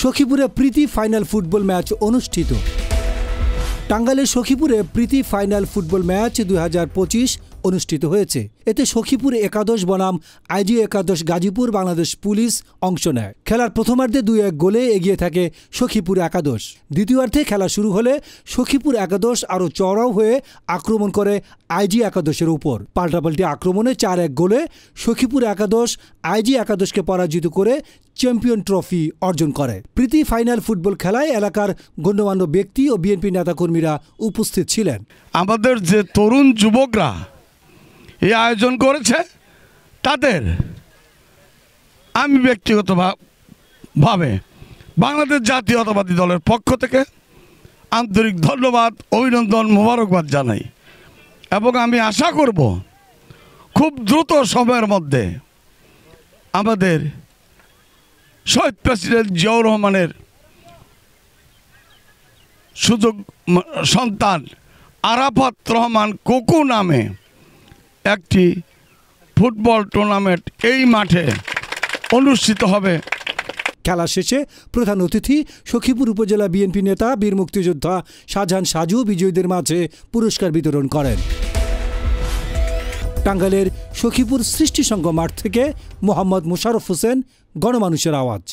সখীপুরে প্রীতি final football match অনুষ্ঠিত। টাঙ্গাইলের সখীপুরে প্রীতি final football match 2025 অনুষ্ঠিত হয়েছে। এতে সখীপুর একাদশ বনাম আইজি একাদশ গাজীপুর বাংলাদেশ পুলিশ অংশ নেয়। খেলার প্রথমার্ধে 2-1 গোলে এগিয়ে থাকে সখীপুর একাদশ। দ্বিতীয়ার্ধে খেলা শুরু হলে সখীপুর একাদশ আরও চড়াও হয়ে আক্রমণ করে আইজি একাদশের উপর। পাল্টাপাল্টি আক্রমণে 4-1 গোলে সখীপুর একাদশ আইজি একাদশকে পরাজিত করে চ্যাম্পিয়ন ট্রফি অর্জন করে। প্রীতি ফাইনাল ফুটবল খেলায় এলাকার গণ্যমান্য ব্যক্তি ও বিএনপি নেতাকর্মীরা উপস্থিত ছিলেন। আমাদের যে তরুণ যুবকরা এই আয়োজন করেছে তাদের আমি ব্যক্তিগতভাবে বাংলাদেশ জাতীয়তাবাদী দলের পক্ষ থেকে আন্তরিক ধন্যবাদ, অভিনন্দন, মোবারকবাদ জানাই এবং আমি আশা করব খুব দ্রুত সময়ের মধ্যে আমাদের শহীদ প্রেসিডেন্ট জিয়াউর রহমানের সুযোগ সন্তান আরাফাত রহমান কোকু নামে একটি ফুটবল টুর্নামেন্ট এই মাঠে অনুষ্ঠিত হবে। খেলা শেষে প্রধান অতিথি সখীপুর উপজেলা বিএনপি নেতা বীর মুক্তিযোদ্ধা শাহজাহান সাজু বিজয়ীদের মাঝে পুরস্কার বিতরণ করেন। টাঙ্গাইলের সখীপুর সৃষ্টি সংঘ মাঠ থেকে মোহাম্মদ মোশাররফ হোসেন, গণমানুষের আওয়াজ।